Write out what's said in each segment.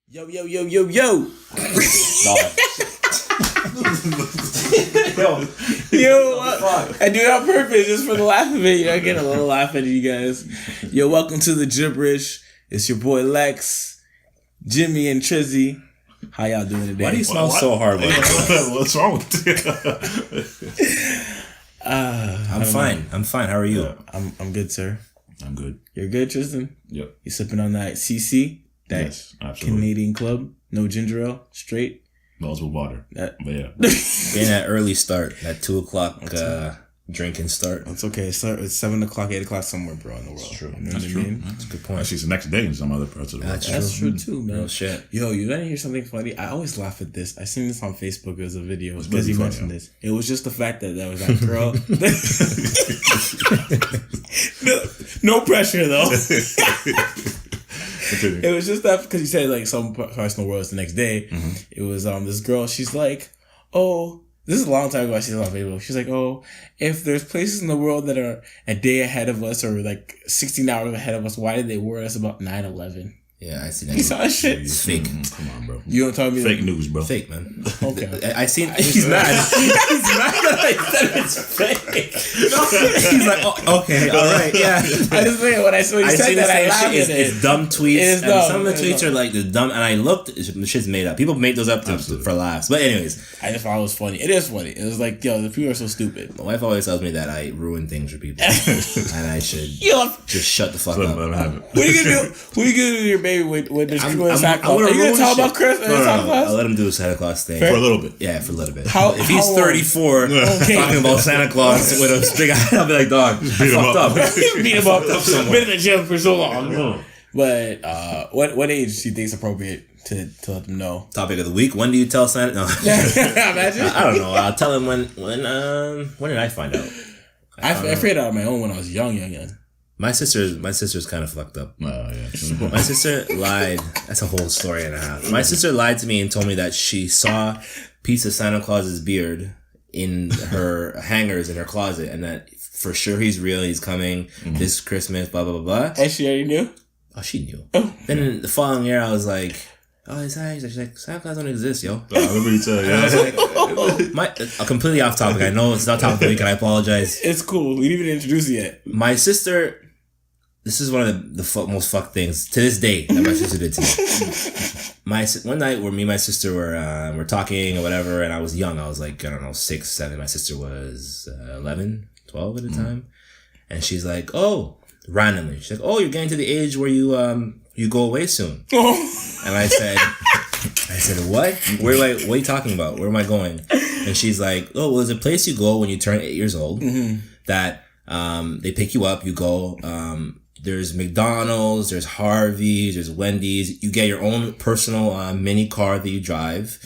Yo. Yo. I do it on purpose just for the laugh of it. I get a little laugh out of you guys. Yo, welcome to the Gibberish. It's your boy Lex, Jimmy, and Trizzy. How y'all doing today? Why do you smell so hard? What's wrong with you? I'm fine. I'm fine. How are you? I'm good, sir. I'm good. You're good, Tristan? Yep. You sipping on that CC? That Yes, absolutely. Canadian club? No ginger ale? Straight? Melts with water. But yeah. Getting that early start, that 2:00 drinking start. It's okay. It's 7 o'clock, 8 o'clock somewhere, bro, in the world. That's true. You know That's what true. I mean? That's a good point. Actually, it's the next day in some other parts of the world. That's true too, man. Real shit. Yo, you gotta hear something funny? I always laugh at this. I seen this on Facebook. It was a video It's because you really mentioned funny, this. It was just the fact that there was that girl. no pressure though. It was just that because you said like some personal words the next day. Mm-hmm. It was this girl. She's like, oh, this is a long time ago. She's on Facebook. She's like, oh, if there's places in the world that are a day ahead of us or like 16 hours ahead of us, why did they warn us about 9/11? Yeah, I see that. You saw that shit? It's fake. Come on, bro. You don't tell me Fake news, bro. Fake, man. Okay. I seen. He's mad. He's mad that I said it's fake. He's like, oh, okay, all right, yeah. I just think when I saw you said that, I laughed at it. It's dumb tweets. It is and dumb. some of the tweets are like the dumb. And I looked, the shit's made up. People make those up for laughs. But anyways, I just thought it was funny. It is funny. It was like, yo, the people are so stupid. my wife always tells me that I ruin things for people, and I should Yo, just shut the fuck Let up. him have it. what are you gonna do? What are you gonna do to your baby when there's Santa Claus? gonna Are you gonna ruin talk shit. about Christmas? Santa Claus? I'll let him do the Santa Claus thing. For a little bit. Yeah, for a little bit. How- if he's how- 34 talking about Santa Claus with a big eye, I'll be like, dog, I Beat him fucked up. up. Beat him up. Been in the gym for so long. But what age do you think is appropriate to let them know? Topic of the week. When do you tell Santa? No. Imagine. I don't know. I'll tell him when did I find out? I figured out on my own when I was young. My sister's kind of fucked up. Yeah. My sister lied. That's a whole story and a half. My sister lied to me and told me that she saw a piece of Santa Claus's beard in her hangers in her closet, and that for sure he's real. He's coming this Christmas. Blah blah blah blah. And she already knew? Oh, she knew. Then the following year, I was like, "Oh, it's nice." She's like, "Santa Claus don't exist, yo." I remember you telling And I was like, completely off topic. I know it's not topic of the week, and I apologize. It's cool. We didn't even introduce you yet. My sister. This is one of the most fucked things to this day that my sister did to me. One night where me and my sister were talking or whatever, and I was young. I was like, I don't know, 6, 7. My sister was 11, 12 at the time. And she's like, oh, randomly. She's like, oh, you're getting to the age where you go away soon. And I said, what? What are you talking about? Where am I going? And she's like, oh, well, there's a place you go when you turn 8 years old that they pick you up, you go, there's McDonald's, there's Harvey's, there's Wendy's. You get your own personal mini car that you drive.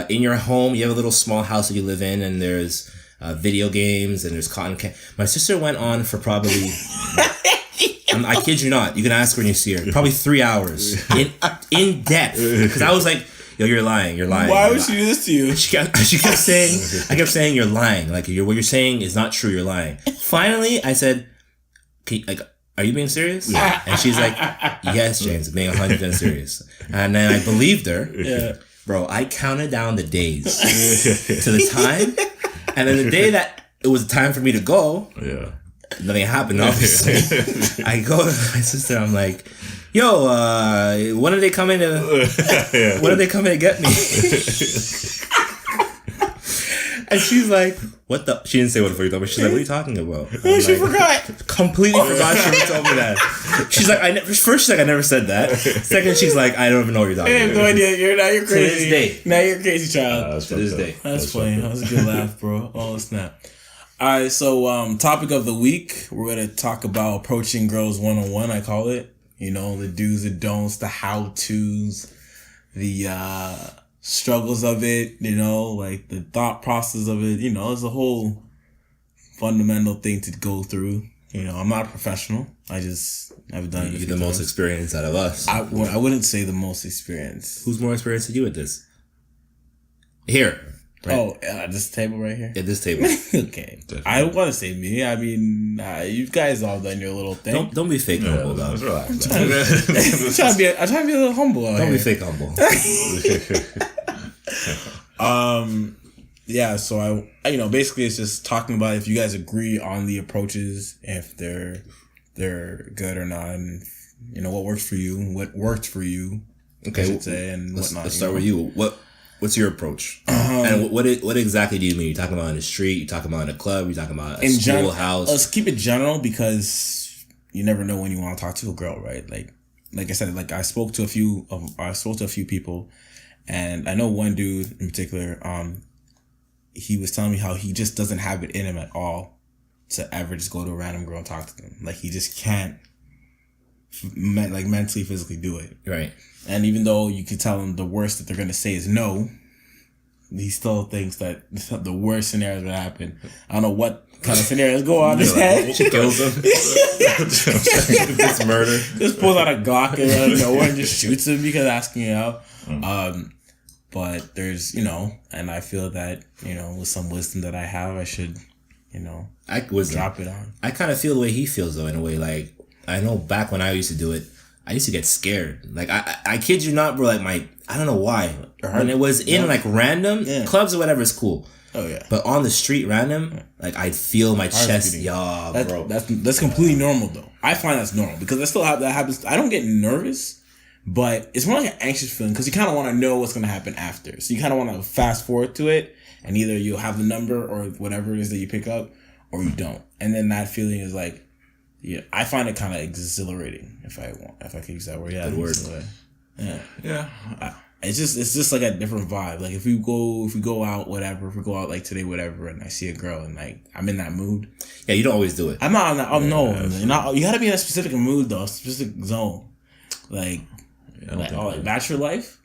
In your home, you have a little small house that you live in, and there's video games, and there's cotton candy. My sister went on for probably, I kid you not, you can ask her when you see her, probably 3 hours in depth. Because I was like, yo, you're lying. Why would she do this to you? She kept saying, I kept saying, you're lying. Like, what you're saying is not true. You're lying. Finally, I said, are you being serious? Yeah. And she's like, yes, James, I'm being 100% serious. And then I believed her. Yeah. Bro, I counted down the days to the time. And then the day that it was time for me to go, nothing happened, obviously. I go to my sister, I'm like, yo, when are they coming to get me? And she's like, what the? She didn't say what the fuck you thought, but she's like, what are you talking about? She forgot. Completely forgot she ever told me that. She's like, first she's like, I never said that. Second, she's like, I don't even know what you're talking I have about. no idea. You're crazy. To this day. Now you're a crazy child. To this day. That's funny. That was a good laugh, bro. Oh, snap. All right, so topic of the week, we're going to talk about approaching girls one-on-one, I call it. You know, the do's and don'ts, the how-tos, the struggles of it, you know, like the thought process of it. You know, it's a whole fundamental thing to go through. You know, I'm not a professional. I've done it. You're the most experienced out of us. I wouldn't say the most experienced. Who's more experienced than you at this? Here. Right? Oh, this table right here? At this table. Okay. I don't want to say me. I mean, you guys all done your little thing. Don't be fake humble, though. Relax. I'm trying to be a little humble out Don't here. be fake humble. Yeah, so I basically it's just talking about if you guys agree on the approaches, if they're good or not, and what works for you, what worked for you, Okay, I should say, and whatnot. Let's start with you. What's your approach? And what exactly do you mean? You talking about in the street? You talking about in a club? You talking about a schoolhouse? Let's keep it general because you never know when you want to talk to a girl, right? Like I said, like I spoke to a few people, and I know one dude in particular. He was telling me how he just doesn't have it in him at all to ever just go to a random girl and talk to them. Like he just can't, mentally, physically do it. Right. And even though you can tell him the worst that they're gonna say is no, he still thinks that the worst scenarios would happen. I don't know what kind of scenarios go on in his head. She kills him. It's murder. Just pulls out a Glock and nowhere and just shoots him because asking you out. But there's, and I feel that, with some wisdom that I have, I should, drop it on. I kind of feel the way he feels, though, in a way. Like, I know back when I used to do it, I used to get scared. Like, I kid you not, bro, like I don't know why. When it was in, random clubs or whatever, it's cool. Oh, yeah. But on the street, random, like, I'd feel my chest, bro. That's completely normal, though. I find that's normal because I still have that happens. I don't get nervous. But it's more like an anxious feeling because you kind of want to know what's going to happen after. So you kind of want to fast forward to it, and either you'll have the number or whatever it is that you pick up, or you don't. And then that feeling is like, I find it kind of exhilarating if I can use that word. Yeah, good word. Yeah. It's just like a different vibe. Like if we go out, whatever. If we go out like today, whatever, and I see a girl and like I'm in that mood. Yeah, you don't always do it. I'm not. No, you got to be in a specific mood though, a specific zone, like. Like Bachelor Life,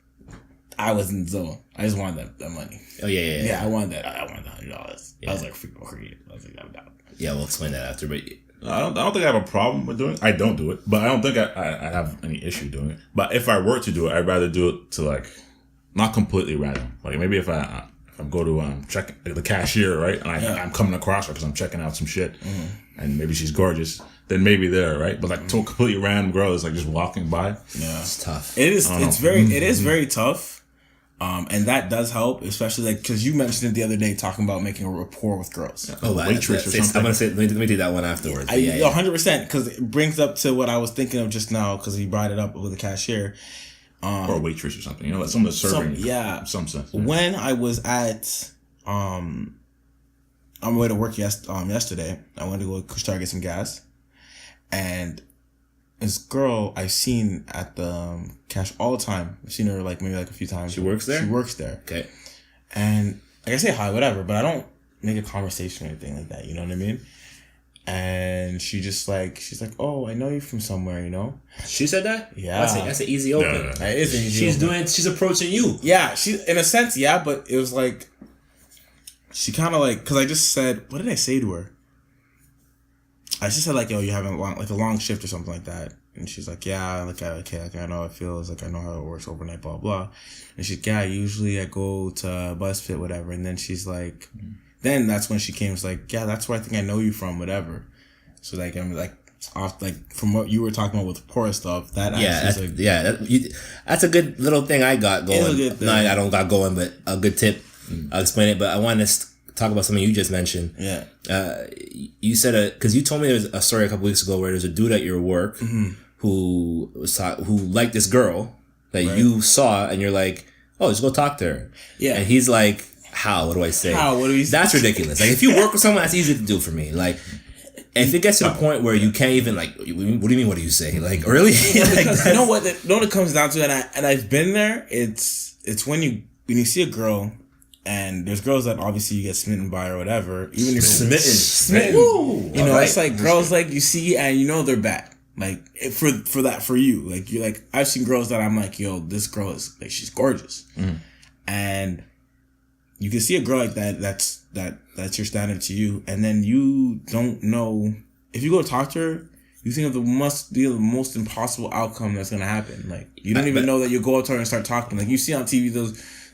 I was in the zone. I just wanted that money. Oh yeah. Yeah, I wanted that. I wanted $100. Yeah. I was like, freaking creative. I was like, I'm down. Yeah, we'll explain that after. But I don't think I have a problem with doing it. I don't do it, but I don't think I have any issue doing it. But if I were to do it, I'd rather do it to like not completely random. Like maybe if I go to check the cashier, right, and I'm coming across her because I'm checking out some shit, and maybe she's gorgeous. Then maybe there, right? But like to a completely random girl is like just walking by. Yeah, it's tough. It is. It is very tough. And that does help, especially like because you mentioned it the other day talking about making a rapport with girls. Yeah. Oh, waitress or something. I'm gonna say let me do that one afterwards. 100% because it brings up to what I was thinking of just now because he brought it up with the cashier. Or a waitress or something. Like someone serving. Some sense. Yeah. When I was at on my way to work yesterday, I went to go start get some gas. And this girl I've seen at the cash all the time. I've seen her maybe a few times. She works there? She works there. Okay. And I say hi, whatever, but I don't make a conversation or anything like that. You know what I mean? And she's like, oh, I know you from somewhere, She said that? Yeah. That's an easy open. It is an easy open. She's approaching you. Yeah, she in a sense, yeah, but it was like, she kind of because I just said, what did I say to her? I just said yo, you having a long shift or something like that, and she's like, yeah, I know how it feels, I know how it works overnight, blah blah, and she's like, yeah, usually I go to BuzzFeed, whatever, and then she's like, then that's when she came, was like, yeah, that's where I think I know you from, whatever. So I'm off from what you were talking about with poor stuff, that that's a good little thing I got going. It's a good thing. No, I don't got going, but a good tip. I'll explain it, but I want to talk about something you just mentioned. Yeah. You said because you told me there was a story a couple weeks ago where there's a dude at your work who liked this girl that you saw, and you're like, oh, just go talk to her. Yeah. And he's like, how? What do I say? What do we say? That's ridiculous. Like if you work with someone, that's easy to do for me. Like. If it gets to the point where you can't even what do you mean? What do you say? Like really? Because you know what it comes down to, and I've been there. It's when you see a girl. And there's girls that obviously you get smitten by or whatever. Even if smitten. Woo! It's like girls you see and they're bad. Like for you. Like you're like, I've seen girls that I'm like, yo, this girl is she's gorgeous. And you can see a girl like that that's your standard to you, and then you don't know if you go talk to her, you think of the most impossible outcome that's gonna happen. Like you don't even know that you go up to her and start talking. Like you see on TV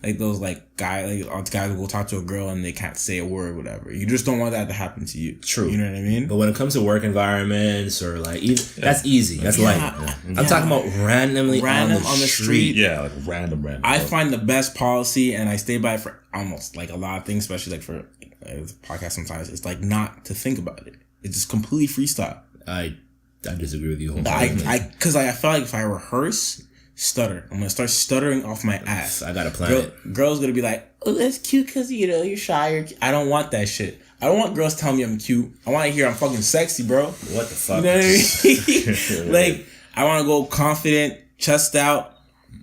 like those like guys who will talk to a girl and they can't say a word or whatever. You just don't want that to happen to you. True. You know what I mean? But when it comes to work environments or like that's easy. That's light. I'm talking about randomly on the street. Yeah, like random. I find the best policy, and I stay by it for almost like a lot of things, especially like for the podcast sometimes, it's like not to think about it. It's just completely freestyle. I disagree with you. Because I feel like if I rehearse, stutter, I'm gonna start stuttering off my ass. I gotta plan it. Girls gonna be like, "Oh, that's cute because you're shy." I don't want that shit. I don't want girls telling me I'm cute. I want to hear I'm fucking sexy, bro. What the fuck? You know what I mean? Like, I want to go confident, chest out.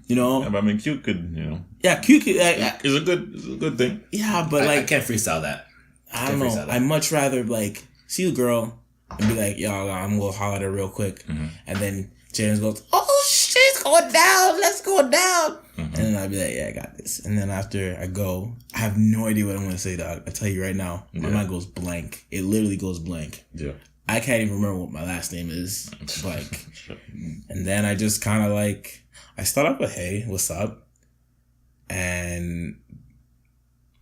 You know. Yeah, but I mean, cute could, you know. Yeah, cute could. Is a good thing. Yeah, but I can't freestyle that. I don't know. I'd much rather like see a girl and be like, "Yo, I'm gonna holler at her real quick," and then James goes, "Oh, she's going down. Let's go down." And then I'd be like, "Yeah, I got this." And then after I go, I have no idea what I'm gonna say, dog. I tell you right now, my mind goes blank. It literally goes blank. Yeah. I can't even remember what my last name is. Like, and then I just kind of like, I start off with, "Hey, what's up?" And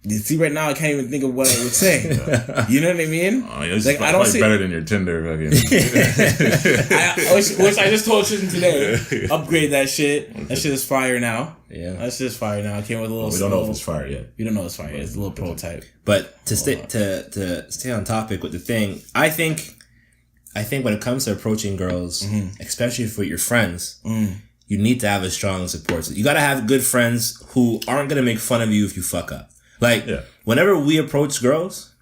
you see, right now I can't even think of what I would say. You know what I mean? Like, I don't see better than your Tinder fucking. which I just told you today. Upgrade that shit. That shit is fire now. Yeah, that shit is fire now. I came with a little. We don't know if it's fire yet. You don't know it's fire yet. It's a little prototype. But to stay on topic with the thing, I think when it comes to approaching girls, especially for your friends. You need to have a strong support system. You gotta have good friends who aren't gonna make fun of you if you fuck up. Like, whenever we approach girls,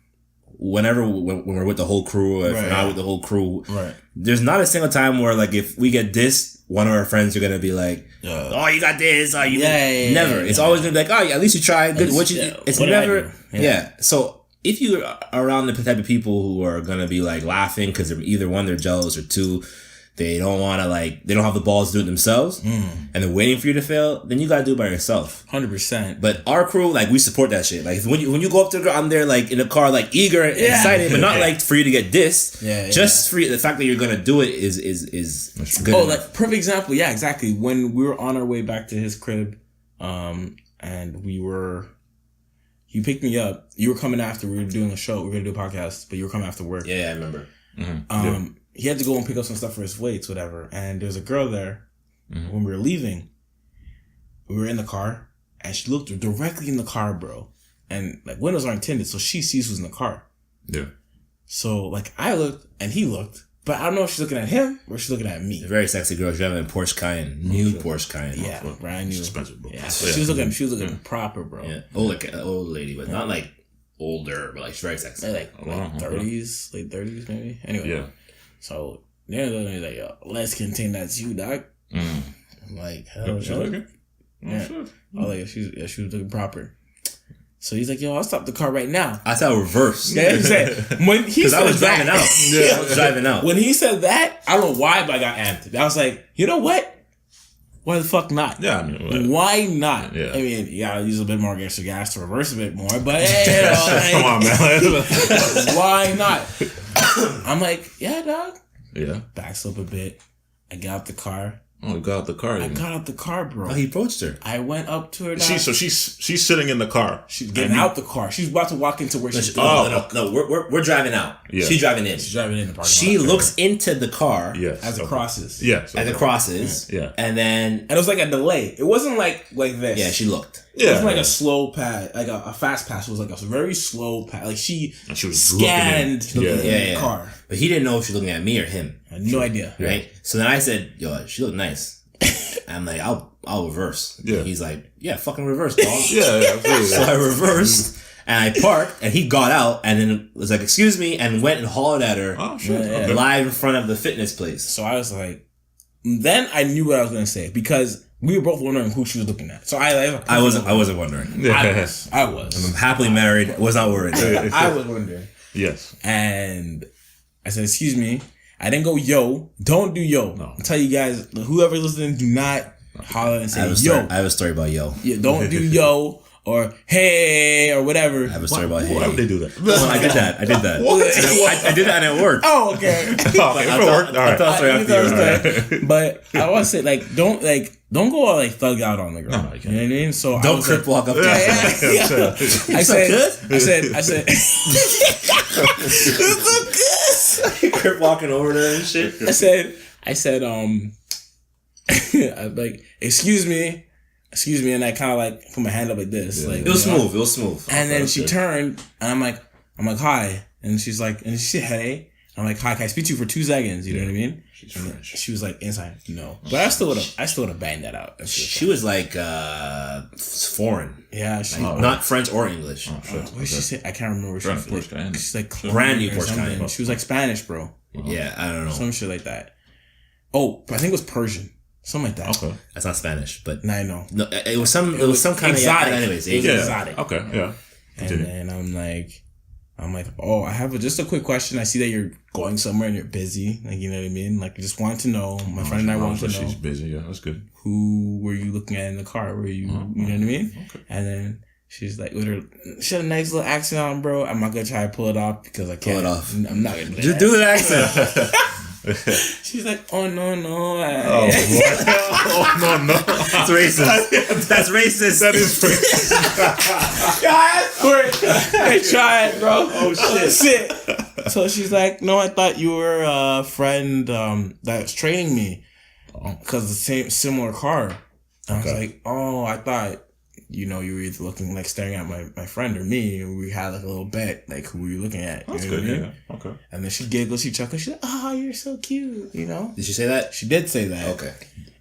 when we're with the whole crew, or if we're not with the whole crew, there's not a single time where, like, if we get dissed, one of our friends are gonna be like, "Oh, you got this." Oh, you never. It's always gonna be like, "Oh, at least you tried." Good. It's never. So if you are around the type of people who are gonna be like laughing because they're either one, they're jealous, or two, they don't want to, like, they don't have the balls to do it themselves, and they're waiting for you to fail, then you got to do it by yourself. 100%. But our crew, like, we support that shit. Like, when you go up to a girl, I'm there, like, in the car, like, eager and excited, but not, like, for you to get dissed. Just for the fact that you're going to do it is good enough. Like, perfect example. Yeah, exactly. When we were on our way back to his crib, and he picked me up. You were coming after. We were doing a show. We were going to do a podcast, but you were coming after work. Yeah, I remember. He had to go and pick up some stuff for his weights, whatever. And there's a girl there. When we were leaving, we were in the car, and she looked directly in the car, bro. And like, windows aren't tinted, so she sees who's in the car. Yeah. So like, I looked and he looked, but I don't know if she's looking at him or she's looking at me. A very sexy girl. She's driving a Porsche Cayenne, Porsche Cayenne. Yeah, brand new. Expensive, bro. Yeah, she was looking proper, bro. Yeah, old lady, but not like older, but like she's very sexy. Like 30s, late 30s maybe. Anyway. Yeah. So they're looking like, "Yo, let's contain that's you, dog." I'm like, hell, she looking? Yeah. Oh, like she was looking proper. So he's like, "Yo, I'll stop the car right now." I thought reverse. Yeah, he said when he said I was driving out. I was driving out. When he said that, I don't know why, but I got amped. I was like, you know what? Why the fuck not? Yeah, I mean, why not? Yeah. I mean, you gotta use a bit more extra gas to reverse a bit more, but hey, like, come on, man. Why not? I'm like, yeah, dog. Yeah. Backs up a bit. I got out the car. Oh, you got out the car. I got out the car, bro. Oh, he approached her. I went up to her. She's sitting in the car. She's getting out the car. She's about to walk into where she's. No, we're driving out. Yeah. She's driving in. She's driving in the parking lot. She looks into the car. Yes. As it crosses. Yes. As it crosses. Yeah. And then. And it was like a delay. It wasn't like this. Yeah, she looked. It wasn't like a slow pass, like a fast pass. It was like a very slow pass. Like she was scanned the car. But he didn't know if she was looking at me or him. I had no idea. Right? So then I said, "Yo, she looked nice." I'm like, I'll reverse. Yeah. He's like, "Yeah, fucking reverse, dog." Absolutely. So I reversed and I parked and he got out and then was like, "Excuse me," and went and hollered at her live in front of the fitness place. So I was like, then I knew what I was going to say because we were both wondering who she was looking at. So I wasn't wondering. I was. I'm happily married. Was not worried. I was wondering. Yes. And I said, "Excuse me." I didn't go, "Yo." Don't do yo. No. I'll tell you guys, whoever's listening, do not holler and say yo. I have a story about yo. Yeah, don't do yo or hey or whatever. I have a story about hey. Why would they do that? Well, I did that. I did that and it worked. Oh, okay. It worked. All right. But I want to say, like, don't, like, don't go all like thug out on the girl. No, you know what I mean? So Don't crip walk up to her. I said, Crip walking over there and shit. I said, I'm like, excuse me, and I kind of like put my hand up like this. Yeah. Like, It was smooth. And then she turned, and I'm like, hi, and she's like, and she said, hey. I'm like, hi, can I speak to you for 2 seconds? You know what I mean? She's French. She was like, inside, no. But I still would have banged that out. She was like foreign. Yeah, she Not French or English. what did she say? I can't remember what she said. She's like Brand new or something. Porsche. She was like Spanish, bro. Yeah, I don't know. Some shit like that. Oh, I think it was Persian. Something like that. Okay. That's not Spanish, but Nah, I know. no, it was some kind exotic. of anyways. It was yeah. exotic. Okay. Yeah. And then I'm like, oh, I have just a quick question. I see that you're going somewhere and you're busy. Like, you know what I mean? Like, I just wanted to know. My friend and I wanted to know. She's busy. Yeah, that's good. Who were you looking at in the car? Were you, you know what I mean? Okay. And then she's like, she had a nice little accent on, bro. I'm not going to try to pull it off because I can't. Pull it off. I'm not going to Just do the accent. She's like, oh, no. Oh, no. That's racist. That's racist. That is racist. Hey, try it, bro. Oh, shit. So she's like, no, I thought you were a friend that was training me because the similar car. And I was like, oh, I thought, you were either looking like staring at my friend or me, and we had like a little bet, like who were you looking at? That's know good. what I mean? Yeah. Okay. And then she giggles, she chuckles, she's like, oh, you're so cute, Did she say that? She did say that. Okay.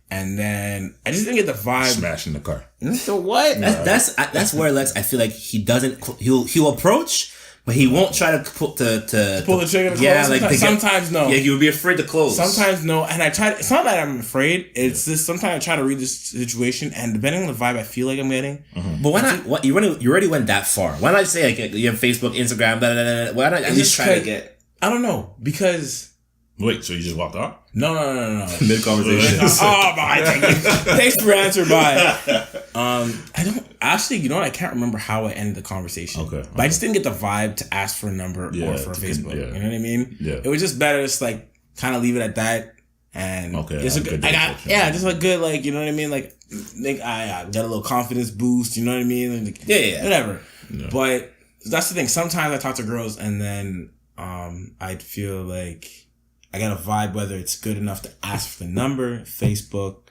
And then I just didn't get the vibe. Smashing the car. So what? That's where Lex. I feel like he'll approach, but he won't try to pull the trigger. Yeah, like sometimes no. Yeah, you would be afraid to close. Sometimes no, and I try. It's not that I'm afraid. It's just sometimes I try to read this situation, and depending on the vibe I feel like I'm getting. Mm-hmm. But why not? What you already went that far? Why not say like you have Facebook, Instagram, blah, blah, blah, blah. Why not at least try to get? I don't know because. Wait, so you just walked out? No. Mid conversation. Thanks for answering. Bye. I don't actually. You know what? I can't remember how I ended the conversation. Okay. But I just didn't get the vibe to ask for a number or for Facebook. Yeah. You know what I mean? Yeah. It was just better just like kind of leave it at that. And it's just a good like, you know what I mean? Like I got a little confidence boost. You know what I mean? Like, whatever. Yeah. But that's the thing. Sometimes I talk to girls and then I'd feel like I got a vibe whether it's good enough to ask for the number, Facebook,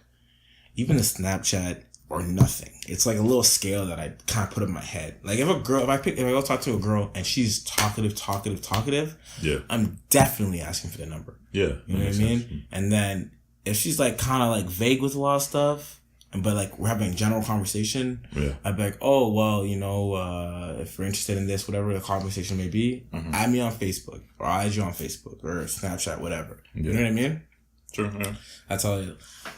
even the Snapchat, or nothing. It's like a little scale that I kind of put in my head. Like if I go talk to a girl and she's talkative, yeah, I'm definitely asking for the number. Yeah, you know what I mean. Sense. And then if she's like kind of like vague with a lot of stuff, but like we're having a general conversation, I'd be like, oh well, if you're interested in this, whatever the conversation may be, add me on Facebook or I'll add you on Facebook or Snapchat, whatever. Yeah. You know what I mean? Sure. Yeah. That's all.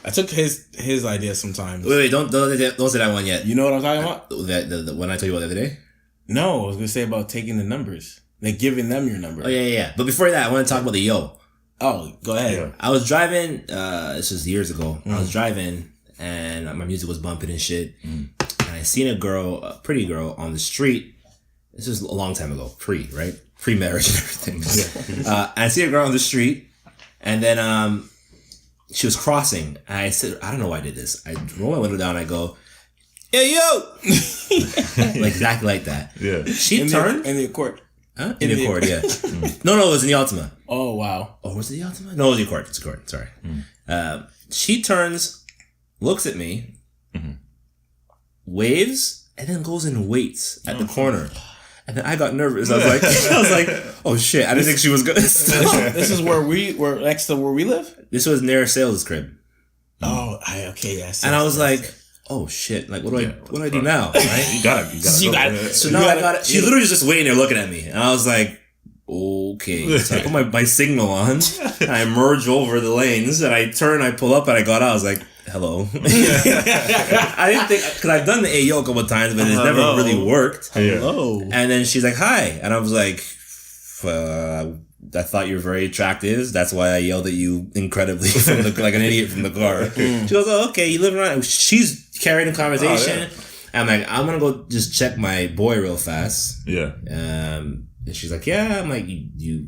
I took his idea sometimes. Wait, don't say that one yet. You know what I'm talking about? The one I told you about the other day. No, I was gonna say about taking the numbers, like giving them your number. Oh yeah. But before that, I want to talk about the yo. Oh, go ahead. Yeah. I was driving. This was years ago. I was driving. And my music was bumping and shit. And I seen a pretty girl on the street. This was a long time ago. Pre-marriage and everything. I see a girl on the street. And then she was crossing. And I said, I don't know why I did this. I roll my window down and I go, hey, yo! Like exactly like that. Yeah. She turned. In the Accord. Huh? In the Accord, yeah. No, it was in the Altima. Oh, wow. Oh, was it the Altima? No, it was the Accord. It's Accord. Sorry. She turns... looks at me, waves, and then goes and waits at the corner. And then I got nervous. I was like, oh shit! I didn't think she was gonna stop. This is where we're next to where we live. This was near Sales' crib. Oh, okay, yes. And I was like, oh shit! Like, what do I do now? Right? You got it. So now I got it. She literally was just waiting there, looking at me, and I was like, okay. So I put my signal on. And I merge over the lanes, and I turn, I pull up, and I got out. I was like, hello. I didn't think, because I've done the Ayo a couple of times, but it's never really worked. Hello. And then she's like, hi. And I was like, I thought you were very attractive. That's why I yelled at you incredibly like an idiot from the car. She goes, oh, okay, you live around. She's carrying the conversation. I'm like, I'm going to go just check my boy real fast. Yeah. And she's like, yeah. I'm like, you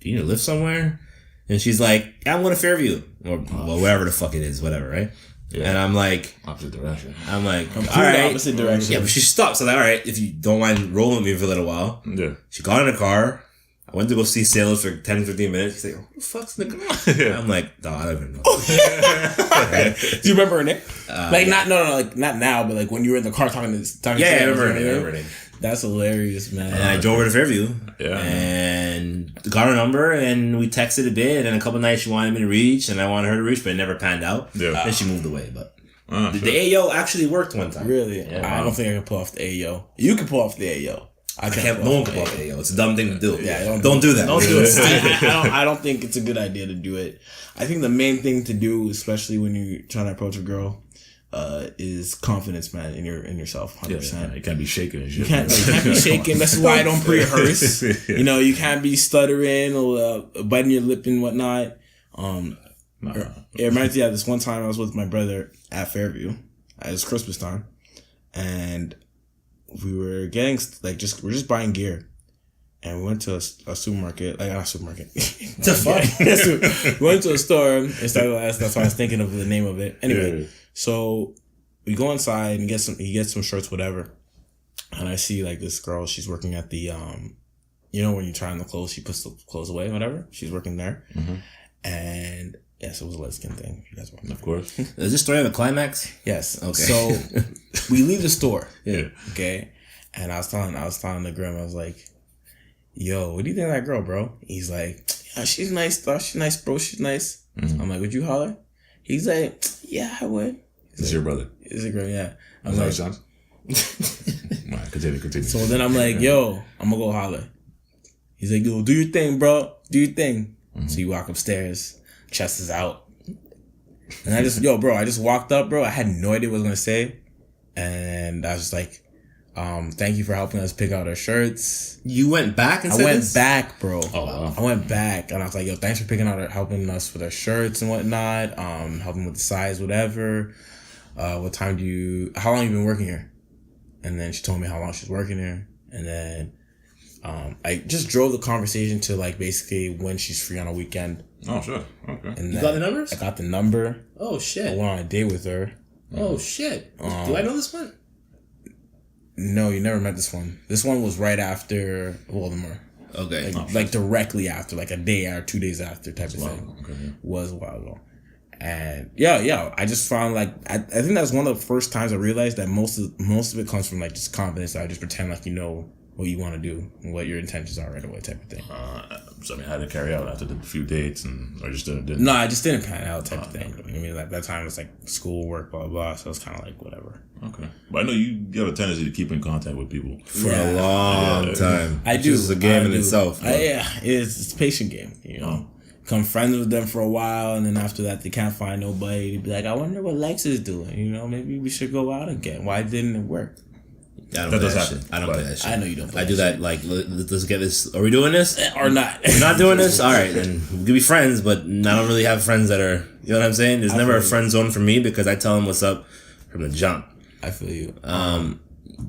need to live somewhere? And she's like, I'm going to Fairview. Or well, wherever the fuck it is, whatever, right? And I'm like, opposite direction. I'm like, all Complete right. opposite direction. Yeah, but she stopped. So I'm like, all right, if you don't mind rolling with me for a little while. Yeah. She got in the car. I went to go see Sailors for 10, 15 minutes. She's like, who the fuck's in the car? Yeah. I'm like, no, I don't even know. Do you remember her name? Not now, but like when you were in the car talking to Yeah, I remember her name. That's hilarious, man. And I drove her to Fairview. Yeah. And got her number, and we texted a bit, and a couple nights she wanted me to reach, and I wanted her to reach, but it never panned out. Yeah. Then she moved away, but Sure. the AO actually worked one time. Really? I don't think I can pull off the AO. You can pull off the AO. I can't. No one can pull off the AO. It's a dumb thing to do. Yeah, don't do that. Don't do it. I don't think it's a good idea to do it. I think the main thing to do, especially when you're trying to approach a girl, is confidence, man, in yourself, 100%. Yeah, you can't be shaking and shit. You can't be shaking. That's why I don't pre-rehearse. You know, you can't be stuttering or biting your lip and whatnot. It reminds me of this one time I was with my brother at Fairview. It was Christmas time, and we were getting we're just buying gear, and we went to a supermarket. Like not a supermarket. The fuck? We went to a store and started. That's why I was thinking of the name of it. Anyway, so we go inside and get some shirts, whatever. And I see like this girl. She's working at the you know when you try on the clothes, she puts the clothes away, whatever. She's working there, and. Yes, it was a lesbian thing. If you guys want. Of course. Is this story have a climax? Yes. Okay. So we leave the store. Yeah. Okay. And I was telling the Grim, I was like, "Yo, what do you think of that girl, bro?" He's like, "Yeah, she's nice, though. She's nice, bro. She's nice." Mm-hmm. I'm like, "Would you holler?" He's like, "Yeah, I would." It's your brother. Is it girl? Yeah. I'm Is that like, your son? Alright, continue. so then I'm like, "Yo, I'm gonna go holler." He's like, "Yo, do your thing, bro. Do your thing." So you walk upstairs. Chest is out. And I just walked up, bro. I had no idea what I was going to say. And I was just like, thank you for helping us pick out our shirts. You went back and said I went this? back, bro. Oh, wow. I went back and I was like, yo, thanks for helping us with our shirts and whatnot. Helping with the size, whatever. How long you been working here? And then she told me how long she's working here. And then, I just drove the conversation to like basically when she's free on a weekend. Oh, sure. Okay. And You got the numbers? I got the number. Oh, I shit. went on a date with her. Oh, shit. Do I know this one? No, you never met this one. This one was right after Voldemort. Okay. Like directly after, like a day or 2 days after type of thing. Okay, yeah. Was a while ago. And yeah, I just found like, I think that's one of the first times I realized that most of it comes from like just confidence. I just pretend like you know what you want to do and what your intentions are right away type of thing. So I mean, how did it carry out after the few dates or just didn't? No, I just didn't pan out type of thing. I mean, like that time it was like school, work, blah, blah, blah. So it's kind of like whatever. Okay. But I know you have a tendency to keep in contact with people. For a long time. I do. This is a game in itself. Yeah, it's a patient game, you know. Become friends with them for a while, and then after that, they can't find nobody. They'd be like, I wonder what Lex is doing. You know, maybe we should go out again. Why didn't it work? I don't play that shit. I don't play that shit. I know you don't play I do that, like, let's get this. Are we doing this? Or not. We're not doing this? All right, then we can be friends, but I don't really have friends that are, you know what I'm saying? There's never a friend zone for me because I tell them what's up from the jump. I feel you.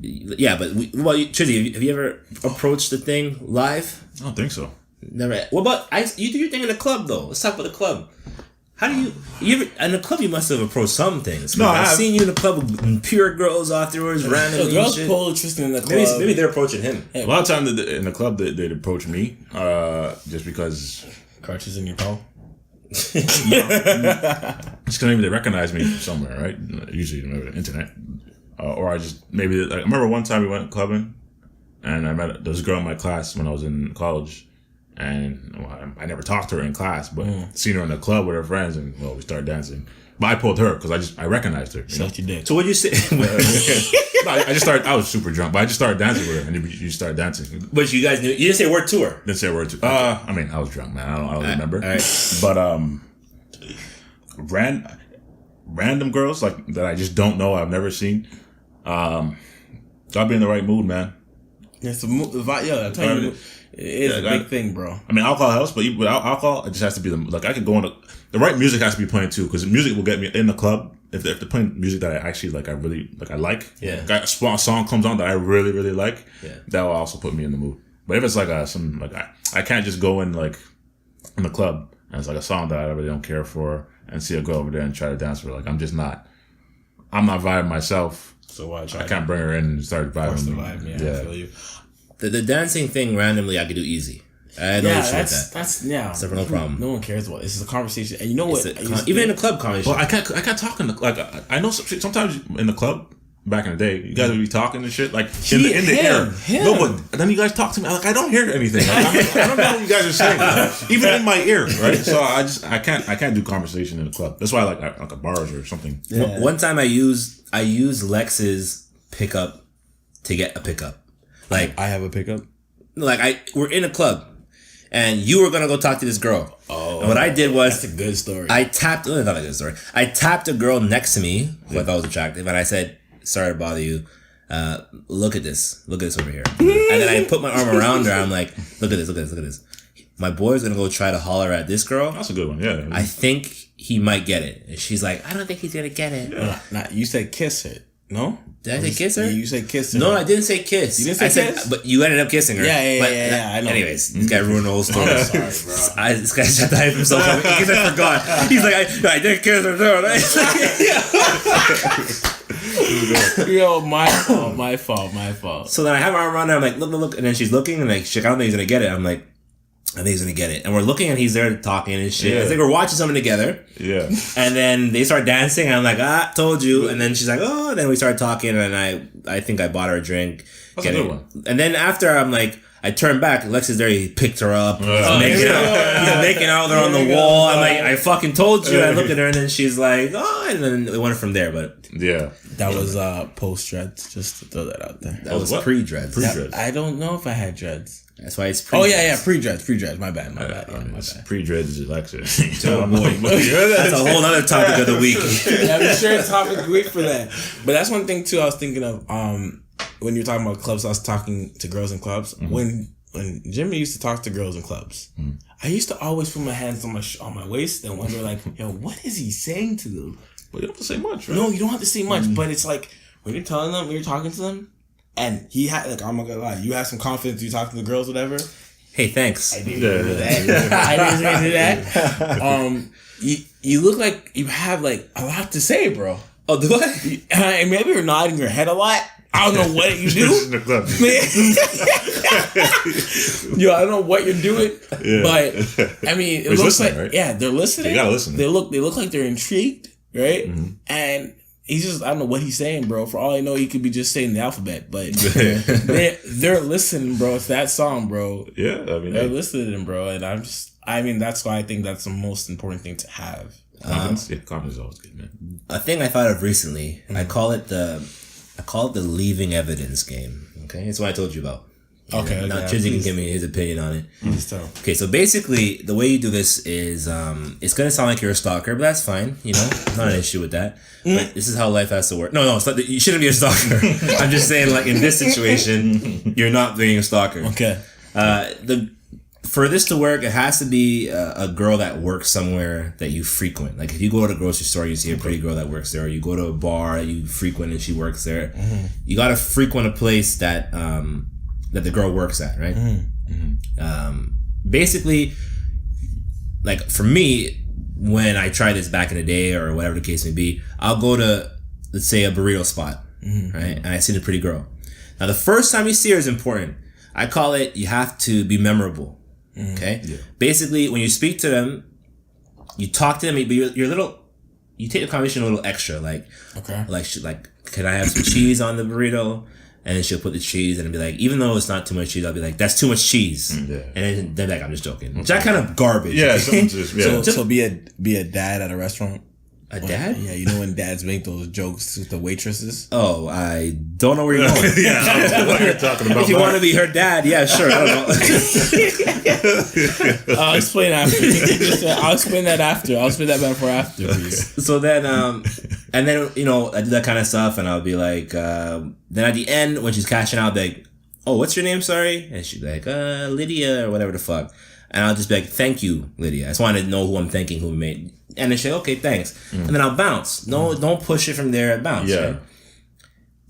Yeah, but well, Trizzy, have you ever approached the thing live? I don't think so. Never. What about you do your thing in the club though? Let's talk about the club. How do you ever in the club? You must have approached some things. No, I've seen you in the club with pure girls afterwards, randomly. Girls shit. pull Tristan in the club. Maybe they're approaching him. A lot of times in the club they'd approach me just because Cartridge in your phone. just because maybe they recognize me from somewhere, right? Usually the internet, or I just maybe I remember one time we went clubbing, and I met this girl in my class when I was in college. And I never talked to her in class, but seen her in the club with her friends, and we started dancing. But I pulled her because I recognized her. Sucked your dick. So what you say? No, I just started. I was super drunk, but I just started dancing with her, and you started dancing. But you guys knew. You didn't say a word to her. Didn't say a word to. I mean, I was drunk, man. I don't remember. All right. But random girls like that I just don't know. I've never seen. Gotta be in the right mood, man. It's the vibe. Yeah, I'm telling you. It's a big thing, bro. I mean, alcohol helps, but without alcohol, it just has to be I could go on the right music has to be playing too, because music will get me in the club if they're playing music that I actually like. I really like. I like. Yeah. A song comes on that I really really like. Yeah. That will also put me in the mood. But if it's like I can't just go in like in the club and it's like a song that I really don't care for and see a girl over there and try to dance with her. Like I'm just not. I'm not vibing myself. So why try? I can't bring her in and start vibing. Force the vibe. Yeah, I feel you. The dancing thing randomly I could do easy. I had no issue with that. That's So no problem. No one cares about this. Is a conversation, and you know what? Even in the club conversation. Well, I can't talk in the like. I know sometimes in the club back in the day, you guys would be talking and shit like in the air. No, but then you guys talk to me like I don't hear anything. Like, I don't know what you guys are saying, even in my ear, right? So I can't do conversation in the club. That's why I like a bars or something. Yeah. One time I used Lex's pickup to get a pickup. Like I have a pickup. Like we're in a club. And you were gonna go talk to this girl. Oh, and what I did was that's a good story. I tapped a girl next to me who I thought was attractive, and I said, "Sorry to bother you. Look at this over here." And then I put my arm around her. I'm like, "Look at this. My boy's gonna go try to holler at this girl. That's a good one. Yeah. I think he might get it." And she's like, "I don't think he's gonna get it." Nah, you said kiss her. No? Did I say kiss her? Yeah, you said kiss her. No, I didn't say kiss. You didn't say kiss? But you ended up kissing her. Yeah, I know. Anyways, this guy ruined the whole story. I'm sorry, bro. This guy shut the hype himself up because I forgot. He's like, I didn't kiss her. No. Yo, my fault. So then I have my arm around her. I'm like, look. And then she's looking and like, shit, I don't think he's going to get it. I'm like, I think he's going to get it. And we're looking and he's there talking and shit. Yeah. It's like we're watching something together. Yeah. And then they start dancing. And I'm like, told you. And then she's like, oh. And then we started talking and I think I bought her a drink. That's a good one. And then after I'm like, I turned back. Lex is there. He picked her up. He's making out with her on the wall. I'm like, I fucking told you. I look at her and then she's like, oh. And then it went from there. But yeah. That was post dreads. Just to throw that out there. That was pre-dreads. Pre-dreads. I don't know if I had dreads. That's why it's pre-dreads. Oh yeah, pre-dreads. My bad. My bad. Pre-dreads is Alexa. Oh boy. That's a whole other topic of the week. Yeah, I'm sure it's topic of the week for that. But that's one thing too I was thinking of when you're talking about clubs, I was talking to girls in clubs. Mm-hmm. When Jimmy used to talk to girls in clubs, I used to always put my hands on my waist and wonder like, yo, what is he saying to them? But you don't have to say much, right? No, you don't have to say much, but it's like when you're telling them, when you're talking to them, and he had like, I'm not gonna lie, you have some confidence, you talking to the girls, whatever. Hey, thanks. I didn't do that. I didn't do that. You look like you have like a lot to say, bro. Oh, do I? And maybe you're nodding your head a lot. I don't know what you do. Yo, I don't know what you're doing, but I mean, it looks like right? They're listening. You gotta listen. They look like they're intrigued, right? Mm-hmm. And he's just, I don't know what he's saying, bro. For all I know, he could be just saying the alphabet, but they're listening, bro. It's that song, bro. Yeah, I mean, they're listening, bro. And that's why I think that's the most important thing to have. Confidence is always good, man. A thing I thought of recently, I call it the leaving evidence game. Okay, it's what I told you about. Okay. Now Trizzy can give me his opinion on it. Please tell. Okay, so basically the way you do this is it's gonna sound like you're a stalker, but that's fine. You know, not an issue with that. But this is how life has to work. No, it's not, you shouldn't be a stalker. I'm just saying, like in this situation, you're not being a stalker. Okay. For this to work, it has to be a girl that works somewhere that you frequent. Like if you go to the grocery store, you see a pretty girl that works there. Or you go to a bar that you frequent and she works there. Mm-hmm. You gotta frequent a place that that the girl works at, right? Mm-hmm. Basically, like for me, when I tried this back in the day or whatever the case may be, I'll go to, let's say, a burrito spot, right? And I see the pretty girl. Now, the first time you see her is important. I call it, you have to be memorable. Okay. Yeah. Basically, when you speak to them, you talk to them, but you take the conversation a little extra, like, can I have some cheese on the burrito? And then she'll put the cheese and be like, even though it's not too much cheese, I'll be like, that's too much cheese. Yeah. And then they're like, I'm just joking. Which that kind of garbage. Yeah. So be a dad at a restaurant. A dad? Yeah, you know when dads make those jokes with the waitresses? Oh, I don't know where you're going. Yeah, I don't know what you're talking about. If you want to be her dad, yeah, sure. I don't know. I'll explain after. I'll explain that after. I'll explain that metaphor after, please. So then, and then, you know, I do that kind of stuff and I'll be like, then at the end, when she's cashing out, I'll be like, oh, what's your name? Sorry. And she'll be like, Lydia or whatever the fuck. And I'll just be like, thank you, Lydia. I just wanted to know who I'm thanking, who made. And then she'll okay, thanks. And then I'll bounce. No, don't push it from there. Bounce. Yeah. Right?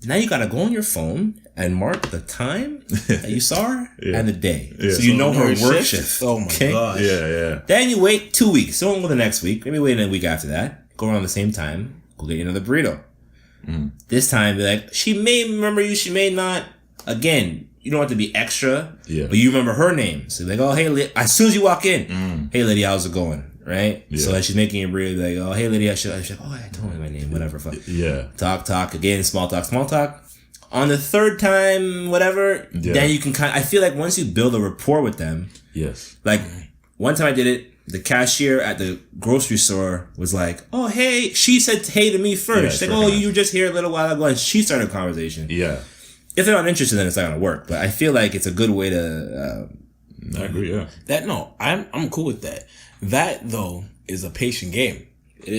Now you gotta go on your phone and mark the time that you saw her and the day, so you know her work shift. Oh my god. Yeah. Then you wait 2 weeks. Don't go the next week. Maybe wait a week after that. Go around the same time. Go get you another burrito. This time, be like, she may remember you, she may not. Again, you don't have to be extra, but you remember her name. So like, oh, hey, as soon as you walk in, hey, Lydia, how's it going? Right? Yeah. So like, she's making you breathe, like, oh, hey, Lydia, she's like, oh, I told her my name, whatever. Fuck. Yeah. Talk, again, small talk. On the third time, whatever, then you can I feel like once you build a rapport with them, like, one time I did it, the cashier at the grocery store was like, oh, hey, she said hey to me first. She's like, oh, you were just here a little while ago, and she started a conversation. Yeah. If they're not interested, then it's not going to work. But I feel like it's a good way to... I agree, yeah. I'm cool with that. That, though, is a patient game.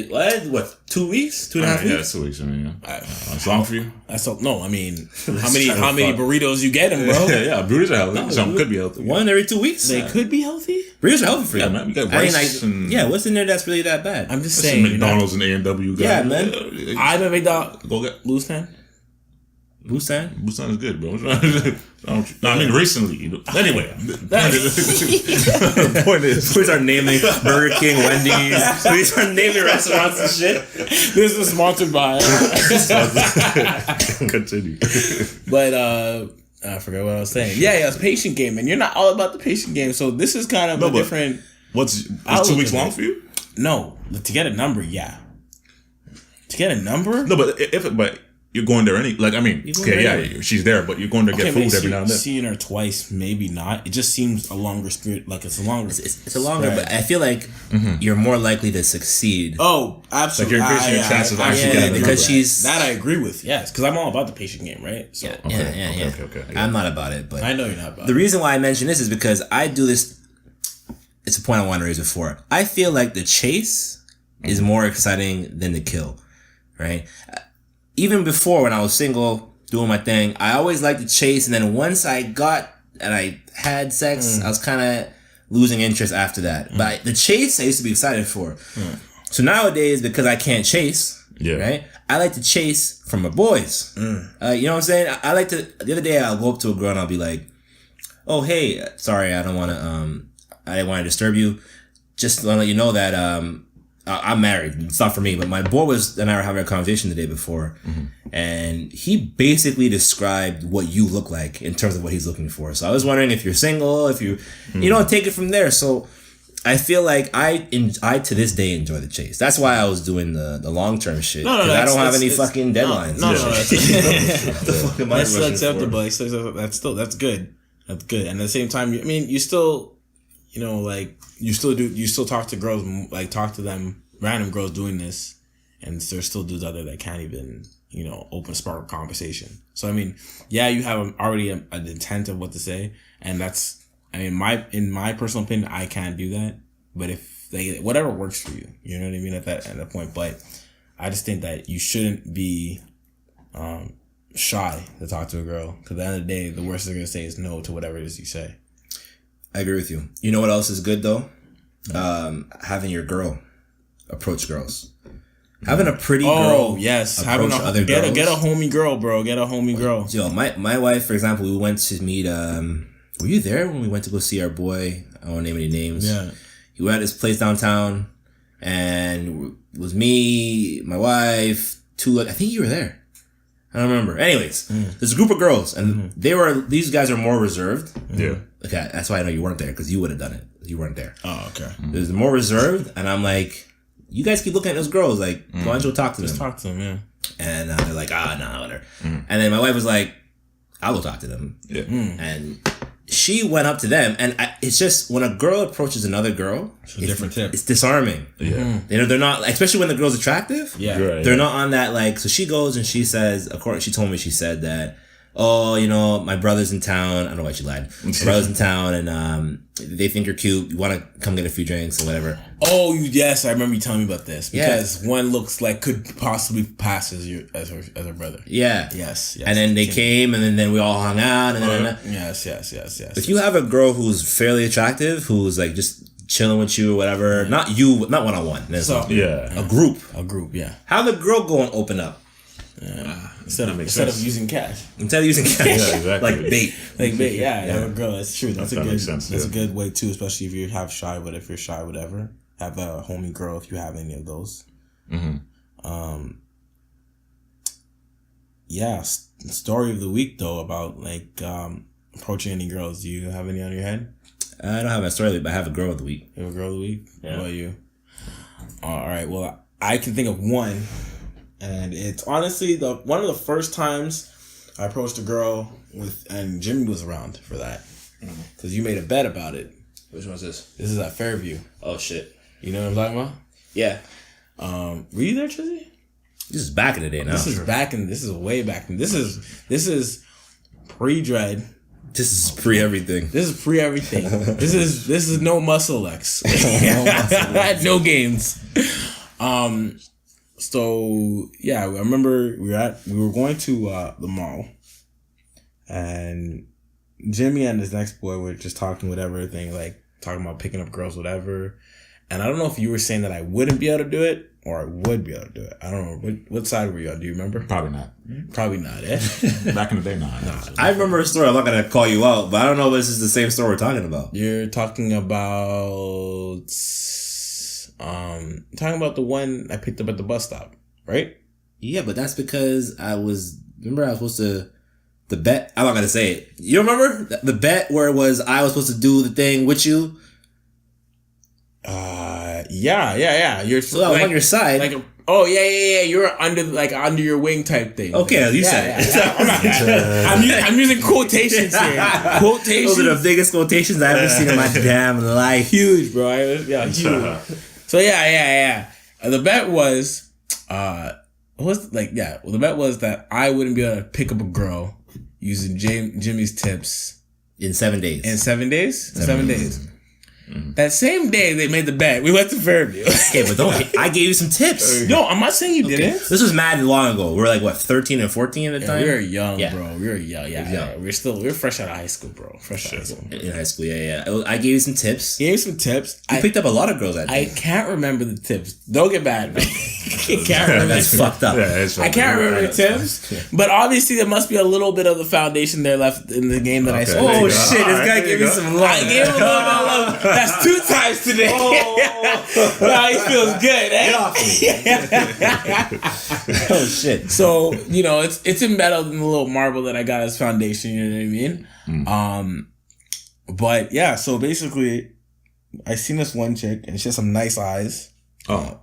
What? 2 weeks? 2.5 weeks? Yeah, 2 weeks. I mean, it's long for you? No, I mean, how many burritos you getting, bro? Yeah, burritos are healthy. Some could be healthy. One every 2 weeks? They could be healthy? Burritos are healthy for you. Yeah, man. We got rice what's in there that's really that bad? I'm just saying. McDonald's and A&W. Yeah, man. I'm a McDonald's. Go get Busan? Busan is good, bro. I mean, recently. Anyway, the point is, we start naming Burger King, Wendy's. We start naming restaurants and shit. This is sponsored by. Continue. But I forgot what I was saying. Yeah, it's patient game, and you're not all about the patient game. So this is kind of a different. Is 2 weeks long for you? No, to get a number, yeah. To get a number? No, but you're going there she's there, but you're going to get food every now and then. Seeing her twice, maybe not. It just seems a longer spirit, like it's a longer. It's a longer, but I feel like you're more likely to succeed. Oh, absolutely! Like you're increasing your chances of actually getting because she's that I agree with. Yes, because I'm all about the patient game, right? So okay. I'm not about it, but I know you're not about it. The reason why I mention this is because I do this. It's a point I wanted to raise before. I feel like the chase is more exciting than the kill, right? Even before, when I was single, doing my thing, I always liked to chase, and then once I got and I had sex, I was kind of losing interest after that. But the chase, I used to be excited for. So nowadays, because I can't chase, right? I like to chase from my boys. You know what I'm saying? I like to. The other day, I'll go up to a girl and I'll be like, "Oh, hey, sorry, I don't want to. I didn't want to disturb you. Just to let you know that I'm married. It's not for me." But my boy and I were having a conversation the day before, and he basically described what you look like in terms of what he's looking for. So I was wondering if you're single, if you take it from there. So I feel like I to this day enjoy the chase. That's why I was doing the long term shit. No, I don't have any fucking deadlines. That's still acceptable. That's good. That's good. And at the same time, I mean, you still, you still talk to girls, like talk to them, random girls doing this, and there's still dudes out there that can't even, spark a conversation. So, I mean, yeah, you have already an intent of what to say, and that's, in my personal opinion, I can't do that. But if whatever works for you, you know what I mean, at that point. But I just think that you shouldn't be shy to talk to a girl, because at the end of the day, the worst they're gonna say is no to whatever it is you say. I agree with you. You know what else is good though? Having your girl approach girls. Having a pretty girl. Oh yes, approach other girls. Get a homie girl, bro. Get a homie girl. Yo, my wife, for example, we went to meet. Were you there when we went to go see our boy? I won't name any names. Yeah. He went at his place downtown, and it was me, my wife, I think you were there. I don't remember. Anyways, there's a group of girls, and these guys are more reserved. Yeah. Okay, that's why I know you weren't there, because you would have done it. You weren't there. Oh, okay. There's more reserved, and I'm like, you guys keep looking at those girls, like, why don't you go talk to them? Just talk to them, yeah. And they're like, nah, whatever. And then my wife was like, I'll go talk to them. Yeah. And she went up to them, and it's just, when a girl approaches another girl, it's a different tip. It's disarming. Yeah. They're not, especially when the girl's attractive. Yeah. They're not on that, like, so she goes and she says, she told me, she said that, oh, my brother's in town. I don't know why she lied. My brother's in town, and they think you're cute. You want to come get a few drinks or whatever. Oh, yes, I remember you telling me about this, because one looks like could possibly pass as her brother. Yeah. Yes. And then they came, and then we all hung out, and then yes. If you have a girl who's fairly attractive, who's like just chilling with you or whatever, not one-on-one. A group. Yeah. Have the girl go and open up. Instead of using cash. Yeah, exactly. Like bait. Yeah, girl, that's true. That's a good way too, especially if you have shy, but if you're shy, whatever. Have a homie girl if you have any of those. story of the week though about like approaching any girls. Do you have any on your head? I don't have a story of the week, but I have a girl of the week. You have a girl of the week? Yeah. What about you? All right. Well, I can think of one, and it's honestly one of the first times I approached a girl and Jimmy was around for that because you made a bet about it. Which one's this? This is at Fairview. Oh shit! You know what I'm talking about? Yeah. Were you there, Trizzy? This is back in the day now. This is way back in. This is pre-dread. This is pre everything. This is pre everything. This is no muscle X. No games. So yeah, I remember we were going to the mall, and Jimmy and his next boy were just talking whatever thing, like talking about picking up girls, whatever. And I don't know if you were saying that I wouldn't be able to do it or I would be able to do it. I don't know. What side were you on? Do you remember? Probably not. Probably not, eh? Back in the day, nah. I remember a story. I'm not going to call you out, but I don't know if this is the same story we're talking about. You're talking about the one I picked up at the bus stop, right? Yeah, but that's because I was supposed to, the bet, I'm not going to say it. You remember the bet where it was I was supposed to do the thing with you? Yeah. You're so like, on your side. Like, yeah. You're under your wing type thing. Okay, you said it. I'm using quotations here. Quotations. Those are the biggest quotations I've ever seen in my damn life. Huge, bro. Huge. So yeah. The bet was, the bet was that I wouldn't be able to pick up a girl using Jimmy's tips in 7 days. In 7 days. 7 days. That same day they made the bet, we went to Fairview. Okay, but I gave you some tips. No, I'm not saying you didn't. This was mad long ago. We were like, what, 13 and 14 at the time? We were young, bro. We were young. Yeah. We were fresh out of high school, bro. Fresh out of high school. In high school, yeah. I gave you some tips. You picked up a lot of girls that day. I can't remember the tips. Don't get mad, man. I can't remember. That's fucked up. Yeah, I can't remember the tips, but obviously there must be a little bit of the foundation there left in the game that I spoke. Oh shit! This guy gave me some love. I gave him a little bit of love. That's 2 times today. Now he feels good, eh? Oh shit! So it's embedded in the little marble that I got as foundation. You know what I mean? But yeah. So basically, I seen this one chick and she had some nice eyes. Oh.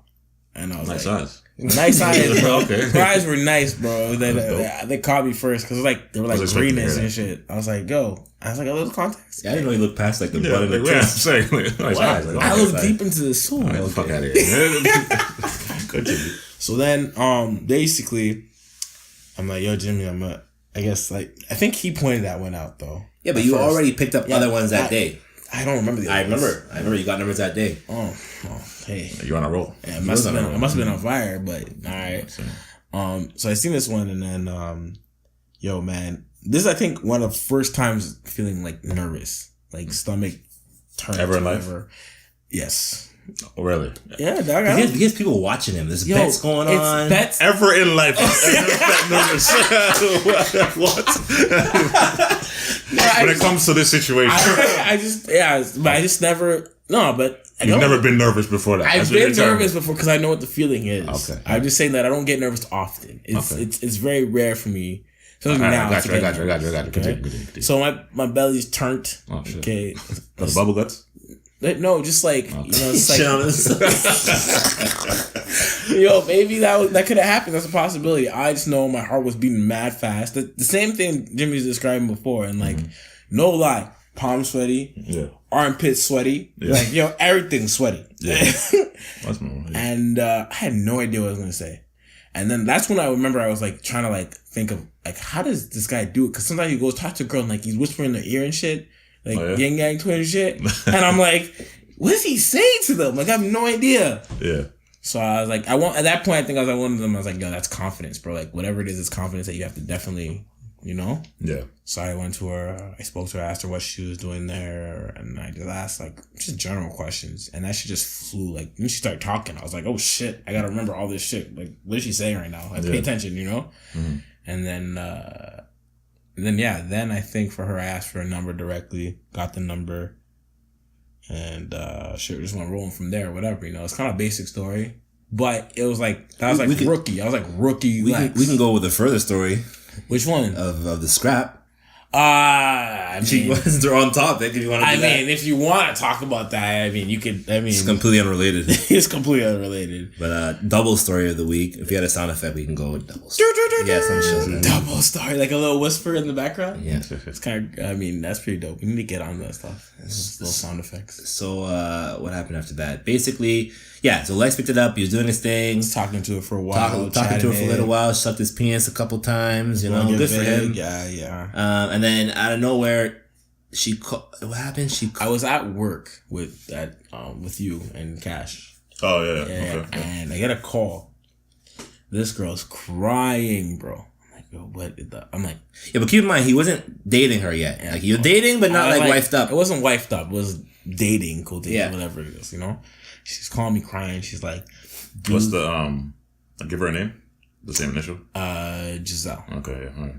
And I was nice like, eyes. Nice eyes, bro. Okay. Her eyes were nice, bro. They caught me first because they were like greenish and shit. I was like, go. I was like, those contacts. Yeah, I didn't know you looked past like the butt of the I'm saying, nice eyes. I looked deep into the soul. Get the fuck out of here. Good Jimmy. So then, basically, I'm like, yo, Jimmy, I guess I think he pointed that one out though. Yeah, but you already picked up other ones that day. I don't remember the other ones. I remember you got numbers that day. Oh, hey. You on a roll. Yeah, I must have been on fire, but all right. So I seen this one and then, yo, man, this is, I think, one of the first times feeling like nervous, like stomach turns. Ever in life? Yes. Oh, really? Yeah, dog. He has people watching him. There's bets going on. Bets. Ever in life. Nervous. What? When it comes to this situation. I just never. No, but you've never been nervous before that. I've been nervous before because I know what the feeling is. Okay. I'm just saying that I don't get nervous often. It's very rare for me. So now I got you. Continue. So my belly's turned. Oh shit. Okay. The bubble guts? No, just like it's like yo, maybe that could have happened. That's a possibility. I just know my heart was beating mad fast. The same thing Jimmy was describing before, and like, no lie, palm sweaty, armpit sweaty, like everything's sweaty. Yeah. That's normal. Yeah. And I had no idea what I was gonna say. And then that's when I remember I was like trying to like think of like how does this guy do it? Because sometimes he goes talk to a girl and like he's whispering in their ear and shit. Like yin yang twin shit. And I'm like, what is he saying to them? Like, I have no idea. Yeah. So I was like, at that point, I think I was like one of them. I was like, yo, that's confidence, bro. Like, whatever it is, it's confidence that you have to definitely, Yeah. So I went to her, I spoke to her, asked her what she was doing there. And I just asked, like, just general questions. And that shit just flew. Like, when she started talking, I was like, oh shit, I gotta remember all this shit. Like, what is she saying right now? Like, pay attention, Mm-hmm. And then I think for her, I asked for a number directly, got the number, and shit just went rolling from there, whatever, It's kind of a basic story, but it was like, that was like rookie. I was like rookie. We can go with a further story. Which one? Of the scrap. I mean, They're on topic. If you want to, if you want to talk about that, I mean, you could. I mean, it's completely unrelated. It's completely unrelated. But double story of the week. If you had a sound effect, we can go with double story. Yeah, some shit. Double story, like a little whisper in the background. Yeah, it's kind of. I mean, that's pretty dope. We need to get on that stuff. Those little sound effects. So, what happened after that? Basically, yeah. So Lex picked it up. He was doing his thing. Was talking to her for a while. Talking to her for a little while. Sucked his penis a couple times. You know, good for him. Yeah. And then out of nowhere, what happened? I was at work with you and Cash. Oh yeah. Okay. And I get a call. This girl's crying, bro. I'm like, yo, what? I'm like, yeah, but keep in mind he wasn't dating her yet. Like you're dating, but not like wifed up. It wasn't wifed up. It was dating, cool dating, whatever it is. You know. She's calling me crying. She's like, dude. What's the I'll give her a name. The same initial. Giselle. Okay. Yeah. All right.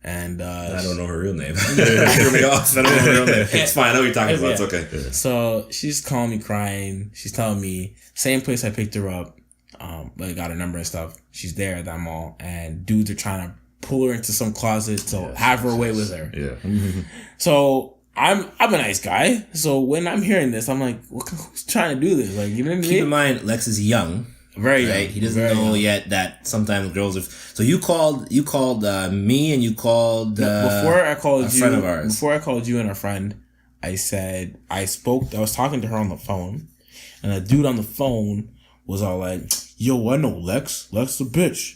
And I don't know her real name. Threw me off. I don't know her real name. It's fine. I know what you're talking about. It's okay. Yeah. So she's calling me crying. She's telling me same place I picked her up. I got her number and stuff. She's there at that mall, and dudes are trying to pull her into some closet to have her away with her. Yeah. So I'm a nice guy. So when I'm hearing this, I'm like, who's trying to do this? Like, you know what I mean? Keep in mind, Lex is young. Very young. Right? He doesn't know yet that sometimes girls are. So you called me and you called before I called a friend of ours. Before I called you and our friend, I said I was talking to her on the phone, and a dude on the phone was all like, "Yo, I know Lex. Lex a bitch."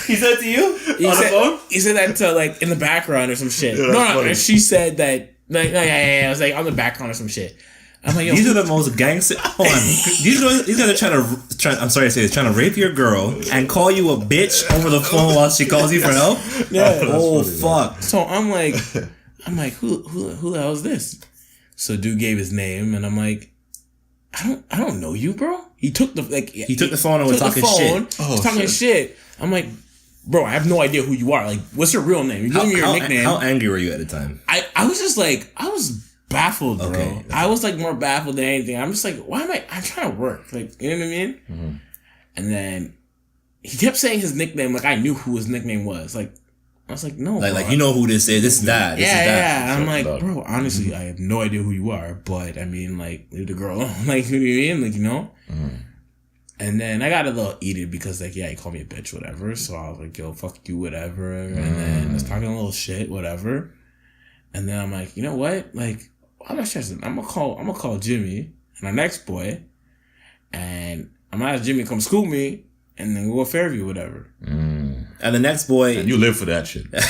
He said to you on the phone? He said that to like in the background or some shit. No, and she said that like I was like on the background or some shit. I'm like, yo, these are the most gangster. Hold on, these guys are trying. I'm sorry to say this, trying to rape your girl and call you a bitch over the phone while she calls you for help. Yeah. Oh fuck. So I'm like, who the hell is this? So dude gave his name, and I'm like, I don't know you, bro. He took the phone and was talking shit. Talking shit. I'm like, bro, I have no idea who you are. Like, what's your real name? You give me your nickname. How angry were you at the time? I was just like, I was baffled, bro. Okay. I was like more baffled than anything. I'm just like, I'm trying to work. Like, you know what I mean? Mm-hmm. And then he kept saying his nickname like I knew who his nickname was. Like, I was like, no. Like you know who this is. This is that. Yeah. I'm like, bro, honestly, I have no idea who you are. But, I mean, like, leave the girl alone. Like, you know what I mean? Like, you know? Mm-hmm. And then I got a little heated because, like, he called me a bitch, whatever. So I was like, yo, fuck you, whatever. And then I was talking a little shit, whatever. And then I'm like, you know what? Like, I'm not stressing. I'm gonna call Jimmy and our next boy, and I'm gonna ask Jimmy to come school me, and then we'll go Fairview, whatever. And the next boy, and you live for that shit. Back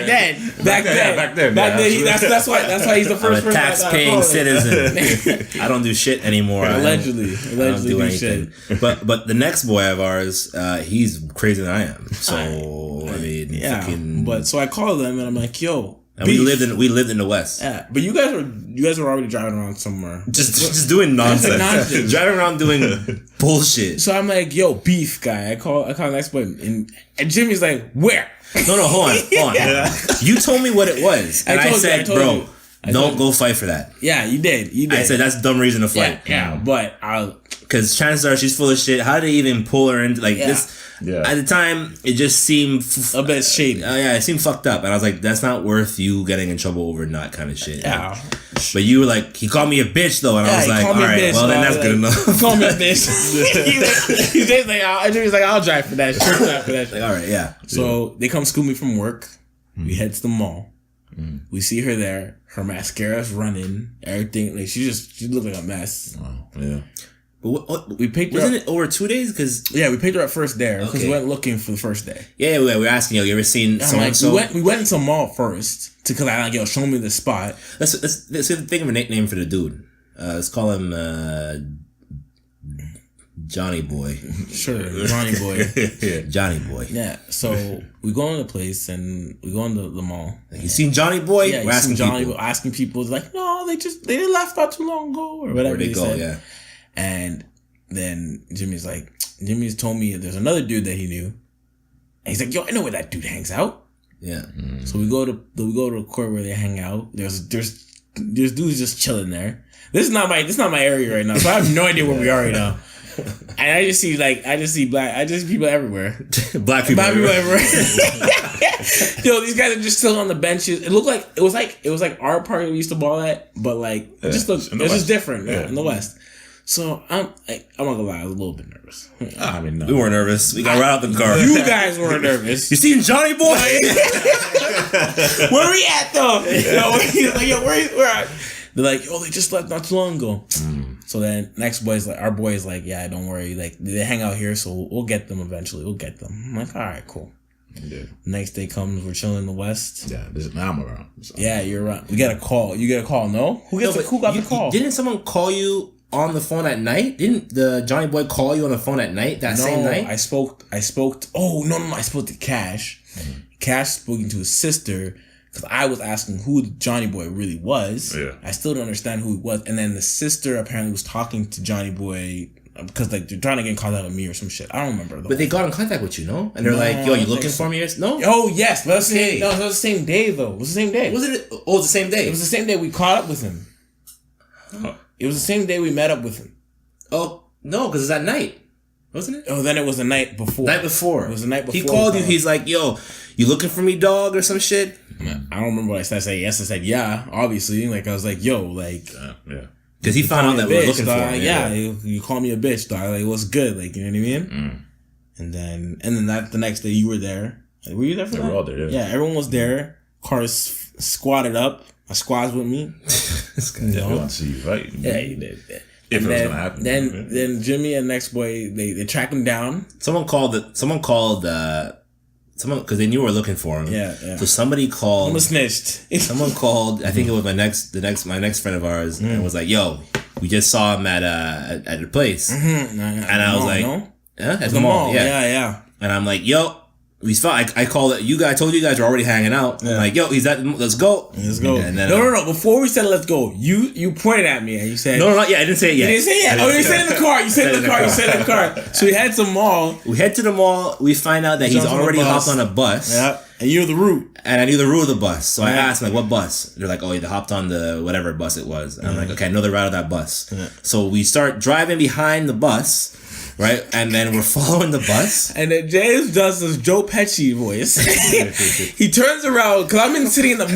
then. That's why he's the first I'm a tax-paying citizen. I don't do shit anymore. Allegedly, I don't do anything. Shit. But the next boy of ours, he's crazier than I am. So I mean, yeah. But so I called them and I'm like, yo. And we lived in the West. Yeah, but you guys were already driving around somewhere, just doing nonsense. Driving around doing bullshit. So I'm like, yo, beef guy. I call the next boy, and Jimmy's like, where? No, hold on. Yeah. You told me what it was, and I said, bro, don't go fight for that. Yeah, you did. I said that's a dumb reason to fight. Yeah, but because chances are she's full of shit. How did they even pull her into this? Yeah. At the time, it just seemed a bit shady. It seemed fucked up, and I was like, "That's not worth you getting in trouble over not kind of shit." Yeah. But you were like, "He called me a bitch," though, and I was like, "All right, bitch, well then that's good enough." He called me a bitch. He's like, "I'll drive for that shit." Like, all right, yeah. So they come school me from work. We head to the mall. We see her there. Her mascara's running. Everything she looked like a mess. Wow. Yeah. But we picked her up. Wasn't it over 2 days? We picked her up first there because we went looking for the first day. Yeah, we were asking you ever seen someone? We went into the mall first because I like, yo, show me the spot. Let's think of a nickname for the dude. Let's call him Johnny Boy. Sure, Johnny Boy. Johnny Boy. Yeah. So we go into the place and we go into the mall. Like, you seen Johnny Boy? Yeah, we're asking Johnny Boy. Asking people like, no, they left not too long ago or whatever they said. Yeah. And then Jimmy's told me there's another dude that he knew. And he's like, yo, I know where that dude hangs out. Yeah. So we go to the court where they hang out. There's dudes just chilling there. This is not my area right now, so I have no idea where we are right now. And I just see people everywhere. Black people everywhere. Yo, these guys are just still on the benches. It looked like it was like our party we used to ball at, but like it just looked it was just different in the West. So I'm not gonna lie, I was a little bit nervous. I mean, no. We weren't nervous. We got right out the car. You guys were nervous. You seen Johnny Boy? Where we at though? He's like, yo, where at? They're like, yo, they just left not too long ago. So then next our boy's like, yeah, don't worry. Like they hang out here, so we'll get them eventually. We'll get them. I'm like, all right, cool. Yeah. Next day comes, we're chilling in the West. Yeah, now I'm around. So. Yeah, you're right. We got a call. You get a call, no? Who got the call? Didn't someone call you on the phone at night? Didn't the Johnny Boy call you on the phone at night same night? I spoke. I spoke to Cash. Cash speaking to his sister because I was asking who Johnny Boy really was. Yeah. I still don't understand who he was. And then the sister apparently was talking to Johnny Boy because like they're trying to get in contact with me or some shit. I don't remember. But they got in contact with you, no? And they're like, yo, you looking for me? No? Oh, yes. But it was the same day, though. It was the same day. Was it? Oh, it was the same day. It was the same day we caught up with him. It was the same day we met up with him. Oh, no, because it's at night. Wasn't it? Oh, then it was the night before. Night before. It was the night before. He called you. He's like, yo, you looking for me, dog, or some shit? I don't remember what I said. I said yes. I said, yeah, obviously. Like, I was like, yo, like... yeah. Because he found out that we were looking for him. Yeah, you call me a bitch, dog. Like, what's good? Like, you know what I mean? And then that the next day you were there. Like, were you there for that? We were all there, yeah. Yeah, everyone was there. Cars squatted up. My squad's with me. Yeah, we want to see you, right? Yeah, you did. If it was gonna happen. Then Jimmy and next boy they track him down. Someone called because they knew we were looking for him. Yeah. So somebody called. Someone snitched. Someone called. I think it was my next friend of ours, and was like, "Yo, we just saw him at a place," and I was like, "At the mall, yeah." And I'm like, "Yo." We found. I called it. I told you guys were already hanging out. Yeah. I'm like, yo, he's at. Let's go. Let's go. And then, no. Before we said let's go, you pointed at me and you said no. Yeah, I didn't say it yet. You didn't say it yet. You said it in the car. You said it in the car. You said it in the car. So we head to the mall. We head to the mall. We find out that he's already hopped on a bus. Yeah. And you're the route. And I knew the route of the bus. So I asked him, like, what bus? They're like, oh, he hopped on the whatever bus it was. And I'm like, okay, I know the route of that bus. So we start driving behind the bus. Right, and then we're following the bus, and then James does this Joe Pesci voice. He turns around because I'm sitting in the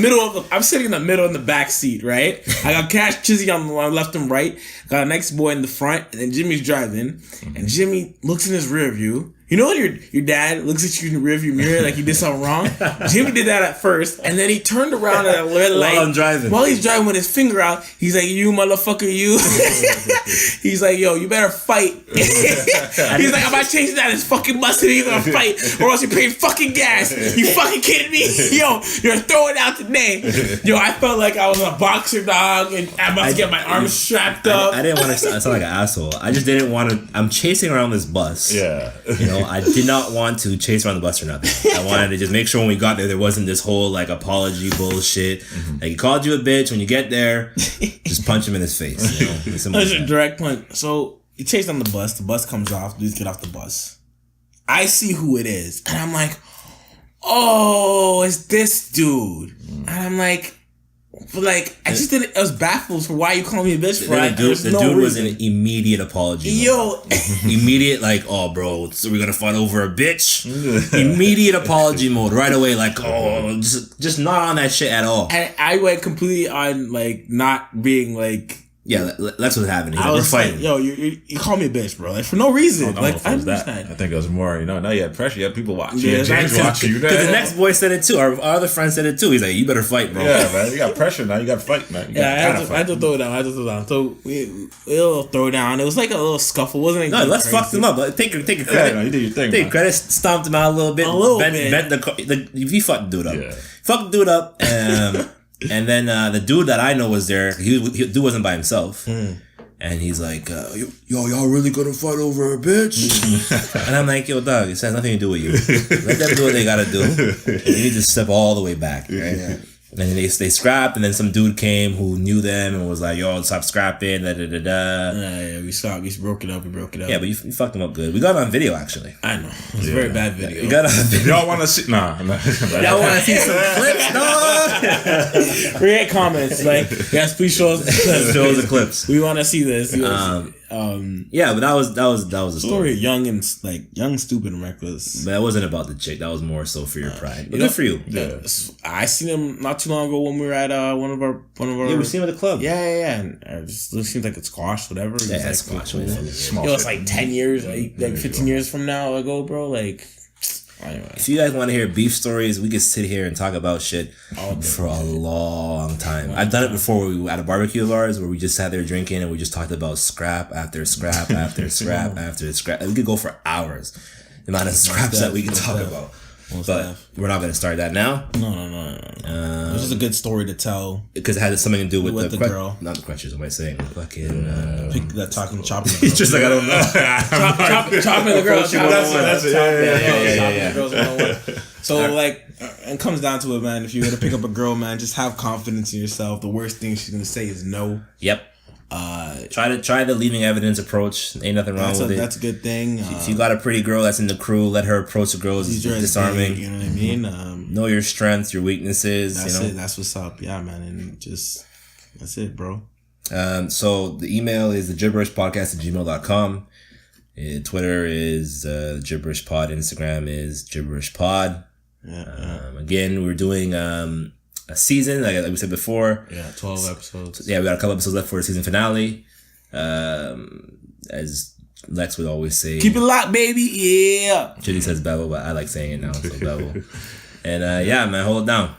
middle in the back seat. Right, I got Cash Trizzy on the left and right. Got a next boy in the front, and then Jimmy's driving. And Jimmy looks in his rear view. You know when your dad looks at you in the rearview mirror like you did something wrong? Jimmy did that at first, and then he turned around at a red light. While I'm driving. While he's driving with his finger out, he's like, you motherfucker, you. He's like, yo, you better fight. He's like, I'm not changing that. It's fucking busted. You're gonna fight, or else you're paying fucking gas. You fucking kidding me? Yo, you're throwing out today. Yo, I felt like I was a boxer, dog, and I'm about to get my arms strapped up. I didn't want to sound like an asshole. I just didn't want to. I'm chasing around this bus. Yeah. You know, I did not want to chase around the bus or nothing. I wanted to just make sure when we got there wasn't this whole like apology bullshit. Like he called you a bitch. When you get there, just punch him in his face. You know? That's a direct punch. So you chase on the bus. The bus comes off. Dudes get off the bus. I see who it is, and I'm like, oh, it's this dude. And I'm like. But like, I just didn't. I was baffled for why you call me a bitch for it. The dude was an immediate apology. Yo, immediate like, oh, bro, so we're gonna fight over a bitch. Immediate apology mode right away. Like, oh, just not on that shit at all. And I went completely on like not being like. Yeah, that's what's happening. Like, we're fighting. Like, yo, you call me a bitch, bro. Like for no reason. I think it was more. You know, now you had pressure. You had people watching. Yeah, James watching you. Because the next boy said it too. Our other friend said it too. He's like, you better fight, bro. Yeah, man. You got pressure now. You got to fight, man. I had to throw it down. So we'll throw down. It was like a little scuffle. Wasn't it? No, let's fuck him up. Take your credit. Yeah, no, you did your thing. Take credit. Stomped him out a little bit. Bent the he fucked the dude up. Yeah. Fucked the dude up. And then the dude that I know was there. The dude wasn't by himself. And he's like, yo, y'all really gonna fight over a bitch? And I'm like, yo, dog, it has nothing to do with you. Let them do what they gotta do. And you need to step all the way back, right? Yeah. And then they scrapped, and then some dude came who knew them and was like, yo, stop scrapping, da-da-da-da. Yeah, we stopped. We broke it up. Yeah, but you fucked them up good. We got it on video, actually. I know. It was a very bad video. We got it on video. Y'all want to see? Nah. Y'all want to see some clips, dog? Create comments. Like, yes, please show us the clips. We want to see this. Yeah, but that was the story. Young, stupid, and reckless. But that wasn't about the chick. That was more so for your pride. But good for you. Yeah. I seen him not too long ago when we were at one of our. Yeah, we seen him at the club. Yeah. And it seems like it's squash, whatever. Yeah, it's squash. It's like 10 years, like 15 years from now ago, bro. Like, anyway. If you guys want to hear beef stories, we could sit here and talk about shit for a long time. I've done it before at a barbecue of ours where we just sat there drinking and we just talked about scrap after scrap after scrap after scrap. We could go for hours. The amount of scraps that we can talk about. But we're not going to start that now. No. It was just a good story to tell. Because it had something to do with the girl. Not the questions, what am I saying? Fucking... chopping the girl. It's just like, I don't know. chopping the girl. That's it. So, it comes down to it, man. If you're going to pick up a girl, man, just have confidence in yourself. The worst thing she's going to say is no. Yep. Try the leaving evidence approach. Ain't nothing wrong with it. That's a good thing. If you got a pretty girl that's in the crew, let her approach the girls. It's disarming. You know what I mean? Know your strengths, your weaknesses. That's it. That's what's up. Yeah, man. And just that's it, bro. So the email is the gibberishpodcast@gmail.com. Twitter is gibberishpod. Instagram is gibberishpod. Again, we're doing a season, like we said before. Yeah, 12 episodes. Yeah, we got a couple episodes left for the season finale. As Lex would always say, keep it locked, baby. Yeah. Chitty says bevel, but I like saying it now, so bevel. And yeah, man, hold it down.